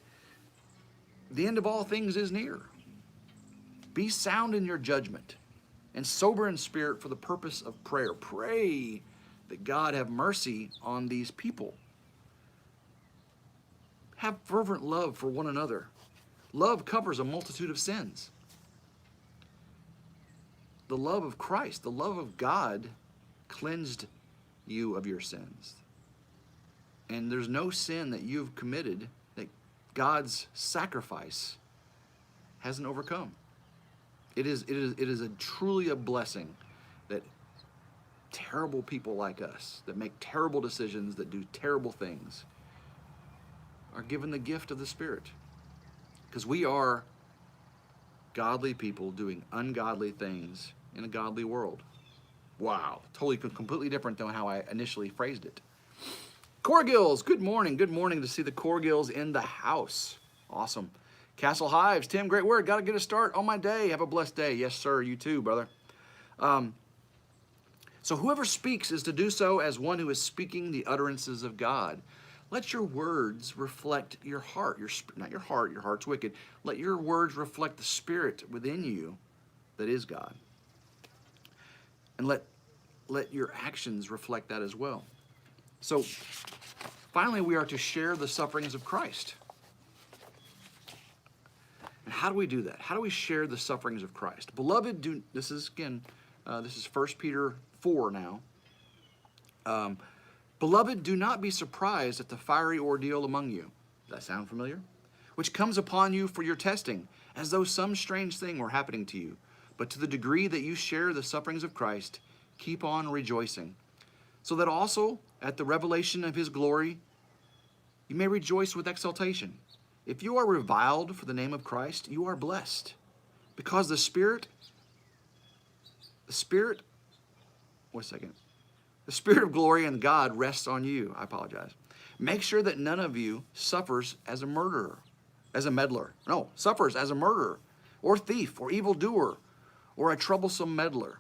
the end of all things is near. Be sound in your judgment and sober in spirit for the purpose of prayer. Pray that God have mercy on these people. Have fervent love for one another. Love covers a multitude of sins. The love of Christ, the love of God, cleansed you of your sins. And there's no sin that you've committed that God's sacrifice hasn't overcome. It is truly a blessing that terrible people like us, that make terrible decisions, that do terrible things, are given the gift of the Spirit. Because we are godly people doing ungodly things in a godly world. Wow, totally, completely different than how I initially phrased it. Corgills, good morning. Good morning to see the Corgills in the house. Awesome. Castle Hives, Tim, great work. Got to get a start on my day. Have a blessed day. Yes, sir. You too, brother. So whoever speaks is to do so as one who is speaking the utterances of God. Let your words reflect your heart. Not your heart, your heart's wicked. Let your words reflect the Spirit within you that is God. And let your actions reflect that as well. So finally, we are to share the sufferings of Christ. And how do we do that? How do we share the sufferings of Christ? Beloved, this is 1 Peter 4 now. Beloved, do not be surprised at the fiery ordeal among you. Does that sound familiar? Which comes upon you for your testing, as though some strange thing were happening to you. But to the degree that you share the sufferings of Christ, keep on rejoicing, so that also at the revelation of his glory, you may rejoice with exultation. If you are reviled for the name of Christ, you are blessed, because the Spirit of glory and God rests on you. I apologize. Make sure that none of you suffers as a murderer, suffers as a murderer, or thief, or evildoer, or a troublesome meddler.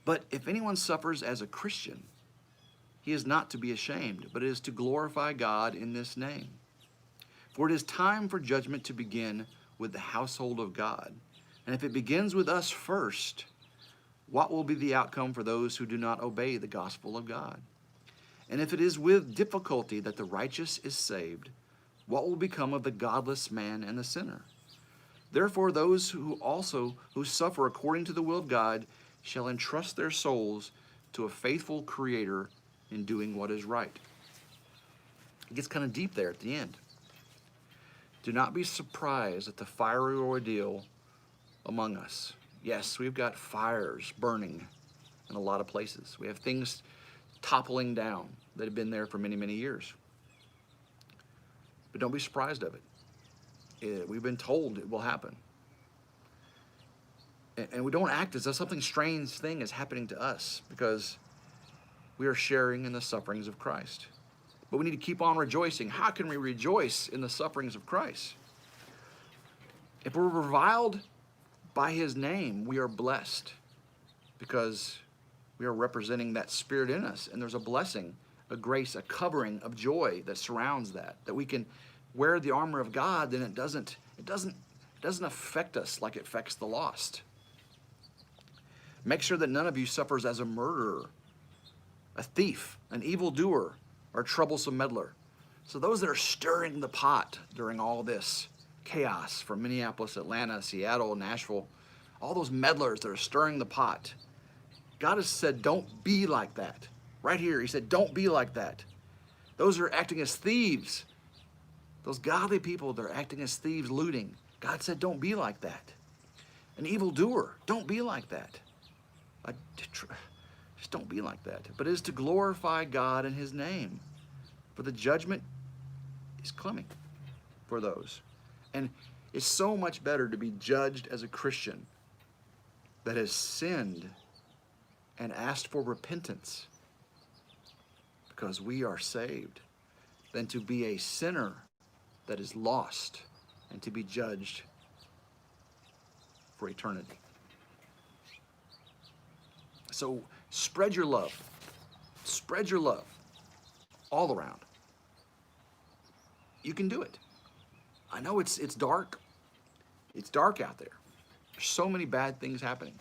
But if anyone suffers as a Christian, he is not to be ashamed, but is to glorify God in this name. For it is time for judgment to begin with the household of God. And if it begins with us first, what will be the outcome for those who do not obey the gospel of God? And if it is with difficulty that the righteous is saved, what will become of the godless man and the sinner? Therefore, those who suffer according to the will of God shall entrust their souls to a faithful Creator in doing what is right. It gets kind of deep there at the end. Do not be surprised at the fiery ordeal among us. Yes, we've got fires burning in a lot of places. We have things toppling down that have been there for many, many years. But don't be surprised of it. We've been told it will happen. And we don't act as though something strange thing is happening to us, because we are sharing in the sufferings of Christ. But we need to keep on rejoicing. How can we rejoice in the sufferings of Christ? If we're reviled by his name, we are blessed, because we are representing that Spirit in us. And there's a blessing, a grace, a covering of joy that surrounds that we can wear the armor of God. Then it doesn't affect us like it affects the lost. Make sure that none of you suffers as a murderer, a thief, an evildoer, or a troublesome meddler. So those that are stirring the pot during all this, chaos from Minneapolis, Atlanta, Seattle, Nashville, all those meddlers that are stirring the pot. God has said, don't be like that. Right here, he said, don't be like that. Those are acting as thieves. Those godly people, they're acting as thieves, looting. God said, don't be like that. An evildoer, don't be like that. Just don't be like that. But it is to glorify God in his name. For the judgment is coming for those. And it's so much better to be judged as a Christian that has sinned and asked for repentance because we are saved than to be a sinner that is lost and to be judged for eternity. So spread your love. Spread your love all around. You can do it. I know it's dark. It's dark out there. There's so many bad things happening.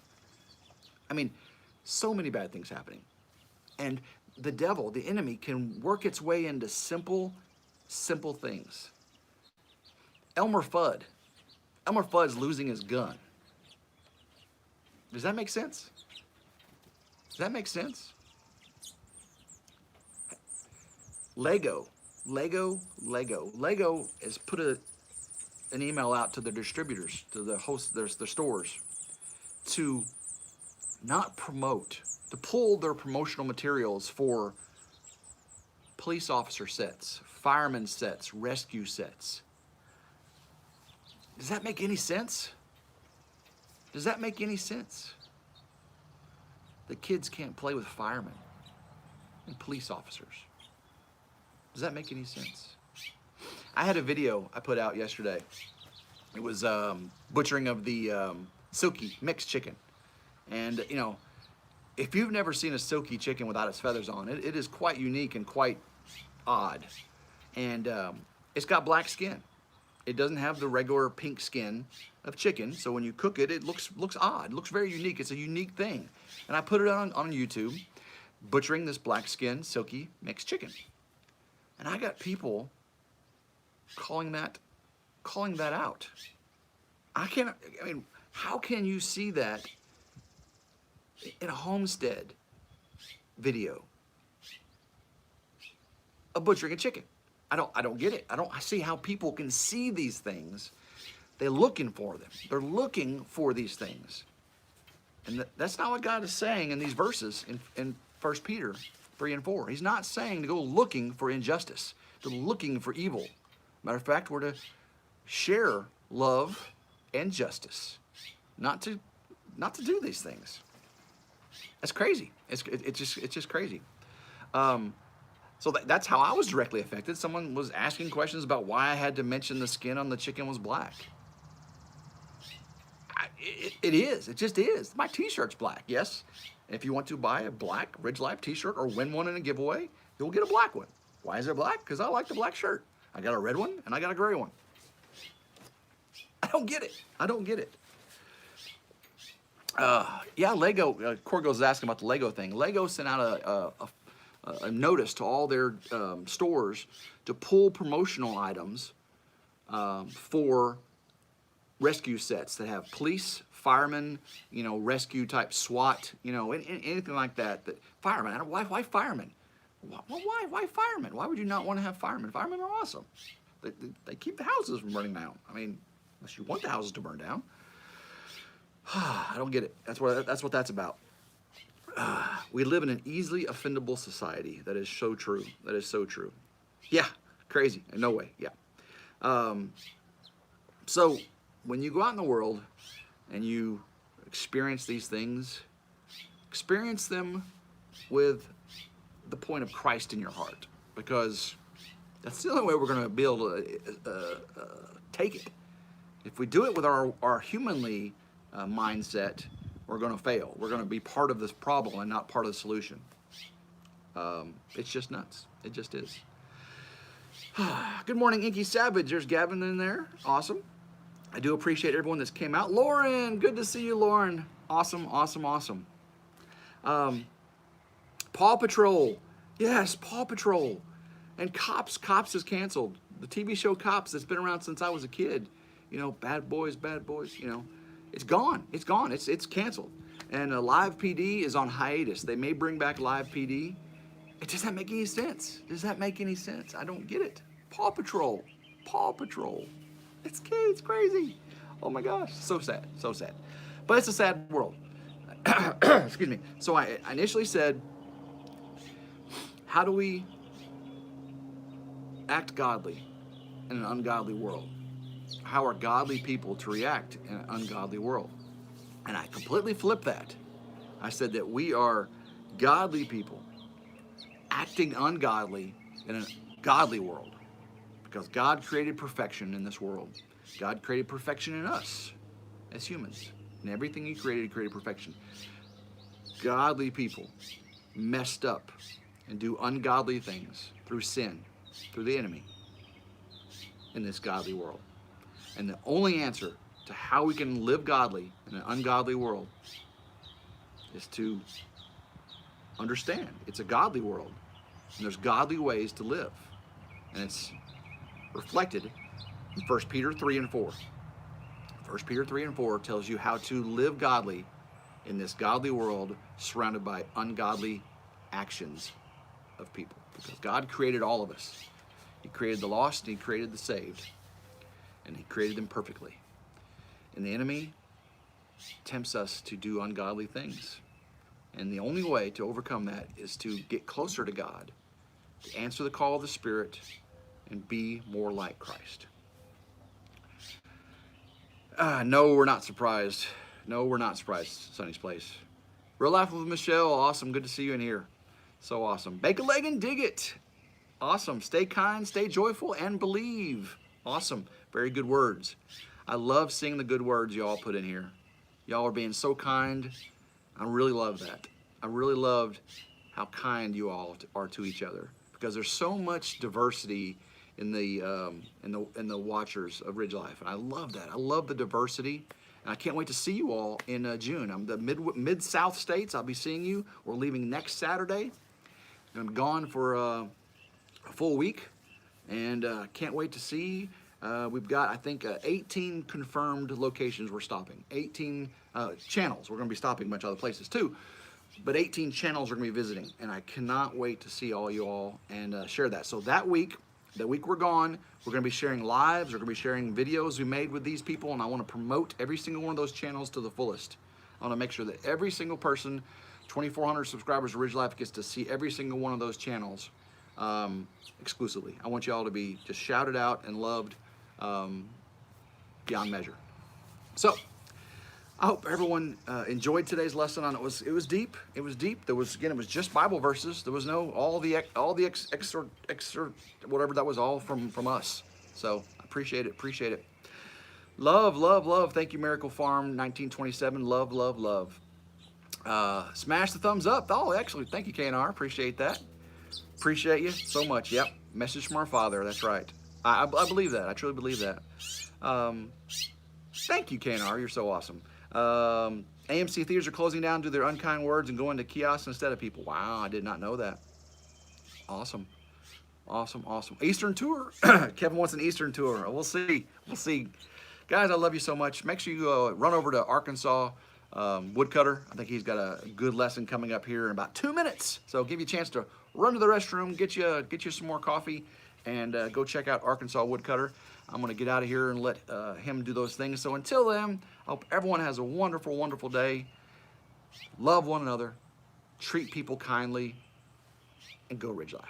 I mean, so many bad things happening. And the devil, the enemy, can work its way into simple things. Elmer Fudd's losing his gun. Does that make sense? Does that make sense? Lego has put an email out to the distributors, to the hosts, their stores, to not promote, to pull their promotional materials for police officer sets, fireman sets, rescue sets. Does that make any sense? Does that make any sense? The kids can't play with firemen and police officers. Does that make any sense? I had a video I put out yesterday. It was butchering of the silky mixed chicken. And, you know, if you've never seen a silky chicken without its feathers on, it is quite unique and quite odd. And it's got black skin. It doesn't have the regular pink skin of chicken, so when you cook it, it looks odd. It looks very unique. It's a unique thing. And I put it on YouTube, butchering this black skin, silky mixed chicken. And I got people calling that out. I mean, how can you see that in a homestead video? A butchering a chicken. I don't get it. I see how people can see these things. They're looking for them. They're looking for these things. And that's not what God is saying in these verses in 1 Peter 3 and 4. He's not saying to go looking for injustice, to looking for evil. Matter of fact, we're to share love and justice, not to do these things. That's crazy. It's just crazy. So that's how I was directly affected. Someone was asking questions about why I had to mention the skin on the chicken was black. It is. It just is. My t-shirt's black, yes. And if you want to buy a black RidgeLife t-shirt or win one in a giveaway, you'll get a black one. Why is it black? Because I like the black shirt. I got a red one and I got a gray one. I don't get it. I don't get it. Yeah, Lego. Corey goes asking about the Lego thing. Lego sent out a notice to all their stores to pull promotional items for rescue sets that have police, firemen, you know, rescue type SWAT, you know, anything like that. Firemen. Why firemen? Why firemen? Why would you not want to have firemen? Firemen are awesome. They keep the houses from burning down. I mean, unless you want the houses to burn down. I don't get it. That's what that's about. We live in an easily offendable society. That is so true. That is so true. Yeah, crazy. No way. Yeah. So when you go out in the world and you experience these things, experience them with the point of Christ in your heart, because that's the only way we're going to be able to take it. If we do it with our humanly mindset, we're going to fail. We're going to be part of this problem and not part of the solution. It's just nuts. It just is. Good morning, Inky Savage. There's Gavin in there. Awesome. I do appreciate everyone that's came out. Lauren, good to see you, Lauren. Awesome, awesome, awesome. Paw Patrol. Yes, Paw Patrol. And Cops. Cops is canceled. The TV show Cops that's been around since I was a kid bad boys, it's gone. It's gone. It's canceled. And Live PD is on hiatus. They may bring back Live PD. It does not make any sense. Does that make any sense? I don't get it. Paw Patrol. Paw Patrol. It's crazy. Oh my gosh. So sad. So sad. But it's a sad world. Excuse me. So I initially said, how do we act godly in an ungodly world? How are godly people to react in an ungodly world? And I completely flipped that. I said that we are godly people acting ungodly in a godly world, because God created perfection in this world. God created perfection in us as humans. And everything He created perfection. Godly people messed up and do ungodly things through sin, through the enemy in this godly world. And the only answer to how we can live godly in an ungodly world is to understand it's a godly world, and there's godly ways to live. And it's reflected in 1 Peter 3 and 4. 1 Peter 3 and 4 tells you how to live godly in this godly world surrounded by ungodly actions of people. Because God created all of us. He created the lost and He created the saved. And He created them perfectly. And the enemy tempts us to do ungodly things. And the only way to overcome that is to get closer to God, to answer the call of the Spirit, and be more like Christ. No, we're not surprised. No, we're not surprised, Sonny's Place. Real Life with Michelle, awesome. Good to see you in here. So awesome. Bake a leg and dig it. Awesome. Stay kind, stay joyful, and believe. Awesome. Very good words. I love seeing the good words y'all put in here. Y'all are being so kind. I really love that. I really loved how kind you all are to each other, because there's so much diversity in the watchers of RidgeLife, and I love that. I love the diversity, and I can't wait to see you all in June. I'm the mid-south states. I'll be seeing you. We're leaving next Saturday. I'm gone for a full week, and can't wait to see. We've got, I think, 18 confirmed locations we're stopping. 18 channels. We're going to be stopping a bunch of other places too, but 18 channels we're going to be visiting, and I cannot wait to see all you all and share that. So that week, the week we're gone, we're going to be sharing lives. We're going to be sharing videos we made with these people, and I want to promote every single one of those channels to the fullest. I want to make sure that every single person, 2,400 subscribers to RidgeLife, gets to see every single one of those channels exclusively. I want you all to be just shouted out and loved beyond measure. So I hope everyone enjoyed today's lesson on it. Was deep. It was deep. There was, again, it was just Bible verses. There was no all the excerpt whatever, that was all from us. So I appreciate it. Appreciate it. Love, love, love. Thank you, Miracle Farm 1927. Love, love, love. Smash the thumbs up. Oh, actually, thank you, KNR. Appreciate that. Appreciate you so much. Yep. Message from our Father. That's right. I believe that. I truly believe that. Thank you, KNR. You're so awesome. AMC theaters are closing down due to their unkind words and going to kiosks instead of people. Wow, I did not know that. Awesome. Awesome, awesome. Eastern tour. Kevin wants an Eastern tour. We'll see. We'll see. Guys, I love you so much. Make sure you run over to Arkansas Woodcutter. I think he's got a good lesson coming up here in about 2 minutes. So give you a chance to run to the restroom, get you some more coffee, and go check out Arkansas Woodcutter. I'm going to get out of here and let him do those things. So until then, I hope everyone has a wonderful, wonderful day. Love one another. Treat people kindly. And go RidgeLife.